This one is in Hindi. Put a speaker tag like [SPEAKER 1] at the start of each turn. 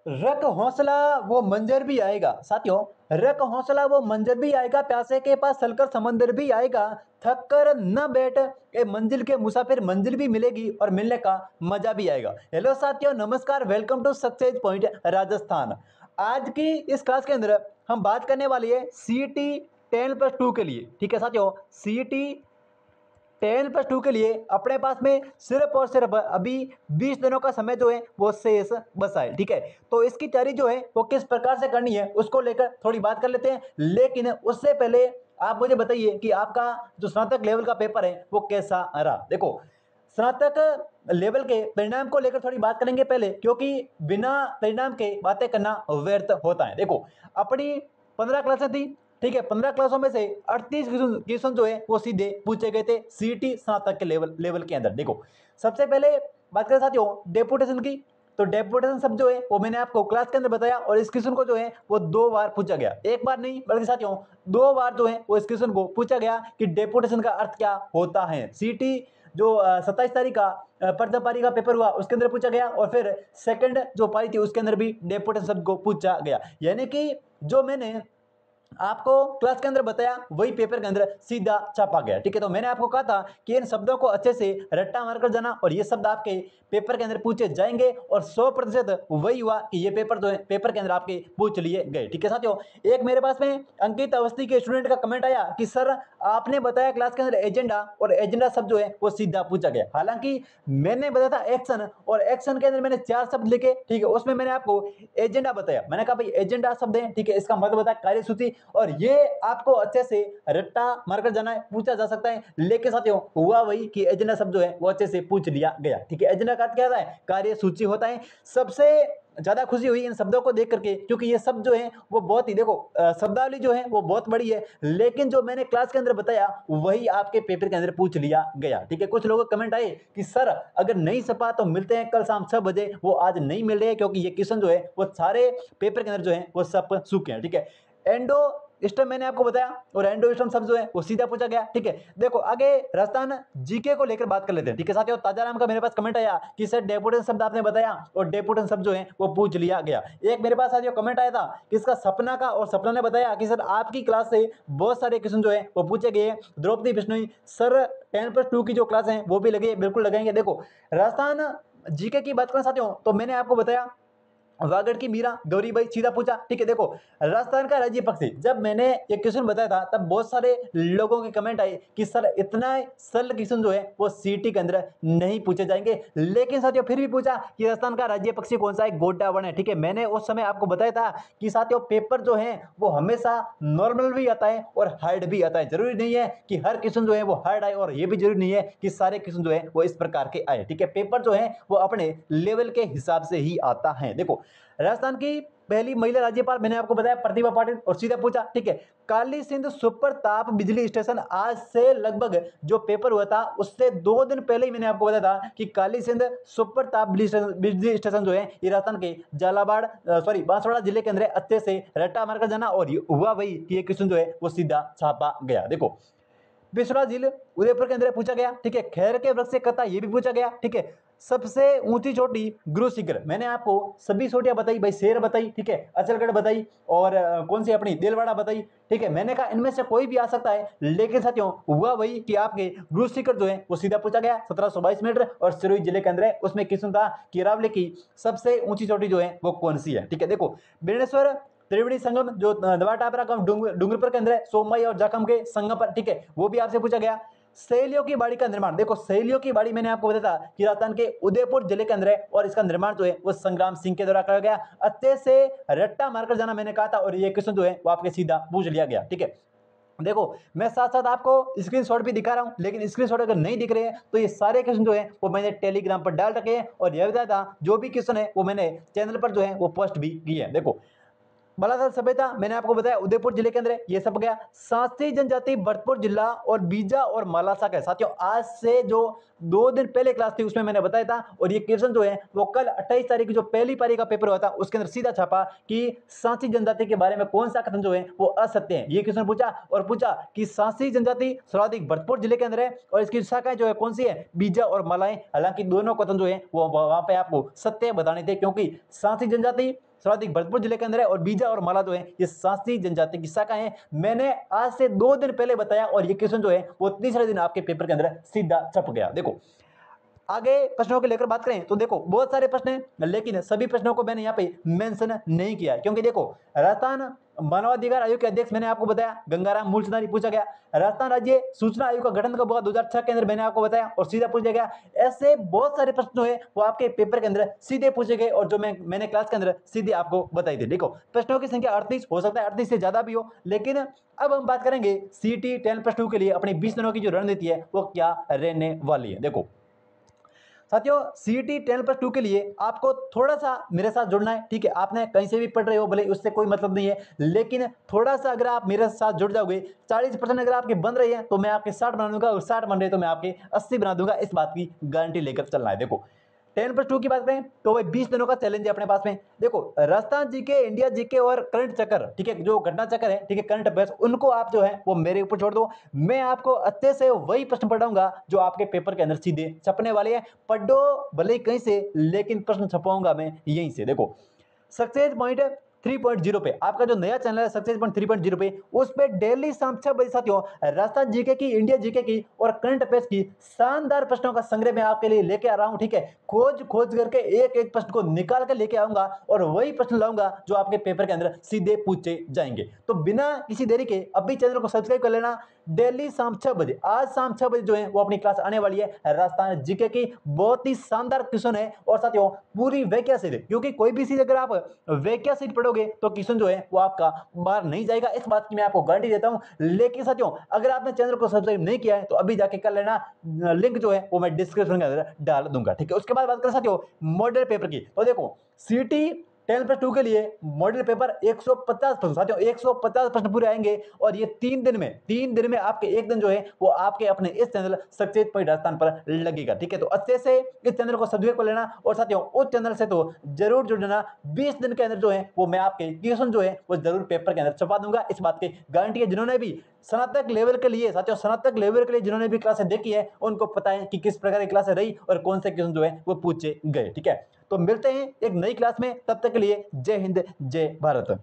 [SPEAKER 1] रख हौसला वो मंजर भी आएगा साथियों। रख हौसला वो मंजर भी आएगा, प्यासे के पास चलकर समंदर भी आएगा। थक कर न बैठ ए मंजिल के मुसाफिर, मंजिल भी मिलेगी और मिलने का मजा भी आएगा। हेलो साथियों, नमस्कार, welcome to success point Rajasthan. आज की इस क्लास के अंदर हम बात करने वाली है सीईटी 10+2 के लिए। ठीक है साथियों, सीईटी 10+2 के लिए अपने पास में सिर्फ और सिर्फ अभी 20 दिनों का समय जो है वो शेष बचा है। ठीक है, तो इसकी तैयारी जो है वो किस प्रकार से करनी है उसको लेकर थोड़ी बात कर लेते हैं। लेकिन उससे पहले आप मुझे बताइए कि आपका जो स्नातक लेवल का पेपर है वो कैसा रहा। देखो, स्नातक लेवल के परिणाम को लेकर थोड़ी बात करेंगे पहले, क्योंकि बिना परिणाम के बातें करना व्यर्थ होता है। देखो, अपनी 15 क्लासें थी। ठीक है, 15 क्लासों में से 38 क्वेश्चन जो है वो सीधे पूछे गए थे सीईटी स्नातक के लेवल के अंदर। देखो, सबसे पहले बात करें साथियों डेपुटेशन की, तो डेपुटेशन शब्द जो है वो मैंने आपको क्लास के अंदर बताया, और इस क्वेश्चन को जो है वो 2 बार पूछा गया। एक बार नहीं बल्कि साथियों 2 बार जो है वो इस क्वेश्चन को पूछा गया कि डेपुटेशन का अर्थ क्या होता है। सीईटी जो 27 तारीख का प्रथम पारी का पेपर हुआ उसके अंदर पूछा गया, और फिर सेकंड जो पारी थी उसके अंदर भी डेपुटेशन शब्द को पूछा गया। यानी कि जो मैंने आपको क्लास के अंदर बताया वही पेपर के अंदर सीधा छापा गया। ठीक है, तो मैंने आपको कहा था कि इन शब्दों को अच्छे से रट्टा मारकर जाना, और ये शब्द आपके पेपर के अंदर पूछे जाएंगे, और 100% वही हुआ कि ये पेपर जो है पेपर के अंदर आपके पूछ लिए गए। ठीक है साथियों, एक मेरे पास में अंकित अवस्थी के स्टूडेंट का कमेंट आया कि सर आपने बताया क्लास के अंदर एजेंडा, और एजेंडा शब्द जो है वो सीधा पूछा गया। हालांकि मैंने बताया था एक्शन, और एक्शन के अंदर मैंने 4 शब्द लिखे। ठीक है, उसमें मैंने आपको एजेंडा बताया। मैंने कहा भाई एजेंडा शब्द है, ठीक है, इसका मतलब बताया कार्यसूची, और ये आपको अच्छे से रट्टा मारकर जाना है, पूछा जा सकता है। लेकिन साथियों हुआ वही कि एजेंडा शब्द जो है वो अच्छे से पूछ लिया गया। ठीक है, एजेंडा का अर्थ क्या होता है? कार्यसूची होता है। सबसे ज्यादा खुशी हुई इन शब्दों को देख करके, क्योंकि ये शब्द जो है वो बहुत ही, देखो शब्दावली जो है वो बहुत बड़ी है, लेकिन जो मैंने क्लास के अंदर बताया वही आपके पेपर के अंदर पूछ लिया गया। ठीक है, कुछ लोगों के कमेंट आए कि सर अगर नहीं छपा तो मिलते हैं कल शाम 6 बजे। वो आज नहीं मिल रहे हैं, क्योंकि ये क्वेश्चन जो है वो सारे पेपर के अंदर जो है वो सब चुके हैं। ठीक है, एंडो स्टम मैंने आपको बताया, और एंडो स्टम शब्द जो है वो सीधा पूछा गया। ठीक है, देखो आगे राजस्थान जीके को लेकर बात कर लेते हैं। ठीक है साथियों, ताजाराम का मेरे पास कमेंट आया कि सर डेपुटेशन शब्द आपने बताया और डेपुटेशन शब्द जो है वो पूछ लिया गया। एक मेरे पास साथियों कमेंट आया था कि इसका सपना का, और सपना ने बताया कि सर आपकी क्लास से बहुत सारे क्वेश्चन जो है वो पूछे गए। द्रौपदी बिश्नोई सर 10+2 की जो क्लास है वो भी लगे, बिल्कुल लगाएंगे। देखो, राजस्थान जीके की बात करें साथियों तो मैंने आपको बताया वागड़ की मीरा गौरी भाई सीधा पूछा। ठीक है, देखो राजस्थान का राज्य पक्षी, जब मैंने ये क्वेश्चन बताया था तब बहुत सारे लोगों के कमेंट आए कि सर इतना सरल क्वेश्चन जो है वो सीटी के अंदर नहीं पूछे जाएंगे। लेकिन साथियों फिर भी पूछा कि राजस्थान का राज्य पक्षी कौन सा है? गोड्डा वर्ण है। ठीक है, मैंने उस समय आपको बताया था कि साथियों पेपर जो है वो हमेशा नॉर्मल भी आता है और हार्ड भी आता है। जरूरी नहीं है कि हर क्वेश्चन जो है वो हार्ड आए, और ये भी जरूरी नहीं है कि सारे क्वेश्चन जो है वो इस प्रकार के आए। ठीक है, पेपर जो है वो अपने लेवल के हिसाब से ही आता है। देखो, राजस्थान की पहली महिला राज्यपाल मैंने आपको बताया प्रतिभा पाटिल, और सीधा पूछा। ठीक है, काली सिंध सुपर ताप बिजली स्टेशन, आज से लगभग जो पेपर हुआ था उससे 2 दिन पहले ही मैंने आपको बताया था कि काली सिंध सुपर ताप बिजली स्टेशन जो है ये राजस्थान के झालावाड़ बांसवाड़ा जिले के अंदर अच्छे से रट्टा मारकर जाना, और हुआ वही कि ये क्वेश्चन जो है वो सीधा छापा गया। देखो, बिसरा झील उदयपुर के अंदर पूछा गया। ठीक है, खैर के वृक्ष से कथा ये भी पूछा गया। ठीक है, सबसे ऊंची चोटी गुरु शिखर, मैंने आपको सभी चोटियां बताई भाई, शेर बताई, ठीक है, अचलगढ़ बताई, और कौन सी अपनी दिलवाड़ा बताई। ठीक है, मैंने कहा इनमें से कोई भी आ सकता है, लेकिन साथियों हुआ वही कि आपके गुरु शिखर जो है वो सीधा पूछा गया 1722 मीटर, और सिरोही जिले के अंदर है। उसमें किस्म था कि अरावली की सबसे ऊंची चोटी जो है वो कौन सी है। ठीक है, देखो बेणेश्वर त्रिवेणी संगम जो दवा टापरा का डूंगरपुर के अंदर है, सोमवाई और जाखम के संगम पर। ठीक है, वो भी आपसे पूछा गया। सहेलियों की बाड़ी का निर्माण, देखो सहेलियों की बाड़ी मैंने आपको बताया था कि राजस्थान के उदयपुर जिले के अंदर है, और इसका निर्माण जो है वो संग्राम सिंह के द्वारा कराया गया। अच्छे से रट्टा मारकर जाना मैंने कहा था, और ये क्वेश्चन जो है वो आपके सीधा पूछ लिया गया। ठीक है, देखो मैं साथ साथ आपको स्क्रीनशॉट भी दिखा रहा हूं, लेकिन स्क्रीनशॉट अगर नहीं दिख रहे हैं तो ये सारे क्वेश्चन जो है वो मैंने टेलीग्राम पर डाल रखे हैं, और यह बताया था जो भी क्वेश्चन है वो मैंने चैनल पर जो है वो पोस्ट भी किए हैं। देखो, बालासर सभ्यता मैंने आपको बताया उदयपुर जिले के अंदर है, ये सब गया। सांची जनजाति भरतपुर जिला और बीजा और मालासा का है। साथियों आज से जो 2 दिन पहले क्लास थी उसमें मैंने बताया था, और ये क्वेश्चन जो है वो कल 28 तारीख की जो पहली पारी का पेपर हुआ था उसके अंदर सीधा छापा कि सांची जनजाति के बारे में कौन सा कथन जो है वो असत्य है। ये क्वेश्चन पूछा, और पूछा कि सांची जनजाति सर्वाधिक भरतपुर जिले के अंदर है, और इसकी शाखाएं जो है कौन सी है? बीजा और मालाएं। हालांकि दोनों कथन जो है वो वहां पे आपको सत्य बताने थे, क्योंकि सांची जनजाति सर्वाधिक भरतपुर जिले के अंदर है और बीजा और माला जो है ये शासी जनजाति की शाखा है। मैंने आज से 2 दिन पहले बताया और ये क्वेश्चन जो है वो तीसरे दिन आपके पेपर के अंदर सीधा छप गया। देखो आगे प्रश्नों को लेकर बात करें तो देखो बहुत सारे प्रश्न हैं, लेकिन सभी प्रश्नों को मैंने यहाँ पे मेंशन नहीं किया क्योंकि देखो राजस्थान मानवाधिकार आयोग के अध्यक्ष मैंने आपको बताया गंगाराम मूलचंदानी पूछा गया। राजस्थान राज्य सूचना आयोग का गठन कब हुआ 2006 के अंदर मैंने आपको बताया और सीधा पूछा गया। ऐसे बहुत सारे प्रश्न जो है वो आपके पेपर के अंदर सीधे पूछे गए और जो मैंने क्लास के अंदर सीधे आपको बताई थी। देखो प्रश्नों की संख्या 38 हो सकता है 38 से ज्यादा भी हो, लेकिन अब हम बात करेंगे सीटी 10+2 के लिए अपनी 20 दिनों की जो रणनीति है वो क्या रहने वाली है। देखो साथियों सीटी 10+2 के लिए आपको थोड़ा सा मेरे साथ जुड़ना है, ठीक है। आपने कहीं से भी पढ़ रहे हो भले उससे कोई मतलब नहीं है, लेकिन थोड़ा सा अगर आप मेरे साथ जुड़ जाओगे 40% अगर आपके बन रही है तो मैं आपके 60 बना दूंगा और 60 बन रहे तो मैं आपके 80 बना दूंगा। इस बात की गारंटी लेकर चलना है। देखो 10+2 की बात करें तो वही 20 दिनों का चैलेंज है अपने पास में। देखो राजस्थान जीके, इंडिया जीके और करंट चक्कर, ठीक है, जो घटना चक्कर है, ठीक है, करंट अफेयर्स, उनको आप जो है वो मेरे ऊपर छोड़ दो। मैं आपको अच्छे से वही प्रश्न पढ़ाऊंगा जो आपके पेपर के अंदर सीधे छपने वाले हैं। पढ़ो भले ही कहीं से, लेकिन प्रश्न छपाऊंगा मैं यहीं से। देखो सक्सेस पॉइंट 3.0 पे आपका जो नया चैनल है सक्सेस पॉइंट 3.0 पे, उस पे डेली शाम 6 बजे साथियों राजस्थान जीके की, इंडिया जीके की और करंट अफेयर्स की शानदार प्रश्नों का संग्रह मैं आपके लिए लेके आ रहा हूं, ठीक है। खोज खोज करके एक एक प्रश्न को निकाल कर लेके आऊंगा और वही प्रश्न लाऊंगा जो आपके पेपर के अंदर सीधे पूछे जाएंगे। तो बिना किसी देरी के अभी चैनल को सब्सक्राइब कर लेना। डेली शाम 6 बजे, आज शाम 6 बजे जो है वो अपनी क्लास आने वाली है राजस्थान जीके की। बहुत ही शानदार क्वेश्चन है और साथियों पूरी वैक्या सीट है, क्योंकि कोई भी चीज अगर आप वैक्या सीट पढ़ोगे तो क्वेश्चन जो है वो आपका बाहर नहीं जाएगा, इस बात की मैं आपको गारंटी देता हूं। लेकिन साथियों अगर आपने चैनल को सब्सक्राइब नहीं किया है तो अभी जाके कर लेना, लिंक जो है वो मैं डिस्क्रिप्शन के अंदर डाल दूंगा, ठीक है। उसके बाद बात करें साथियों मॉडल पेपर की, तो देखो सीटी 10+2 के लिए मॉडल पेपर 150 प्रश्न, साथियों 150 प्रश्न पूरे आएंगे और ये 3 दिन में आपके एक दिन जो है वो आपके अपने इस चैनल सक्सेस पॉइंट राजस्थान पर लगेगा, ठीक है। तो अच्छे से इस चैनल को सब्सक्राइब कर लेना और साथियों उस चैनल से तो जरूर जुड़ जाना। 20 दिन के अंदर जो है वो मैं आपके क्वेश्चन जो है वो जरूर पेपर के अंदर छपा दूंगा, इस बात की गारंटी है। जिन्होंने भी स्नातक लेवल के लिए, साथियों स्नातक लेवल के लिए जिन्होंने भी क्लासें देखी है उनको पता है कि किस प्रकार की क्लासें रही और कौन से क्वेश्चन जो है वो पूछे गए, ठीक है। तो मिलते हैं एक नई क्लास में, तब तक के लिए जय हिंद जय भारत।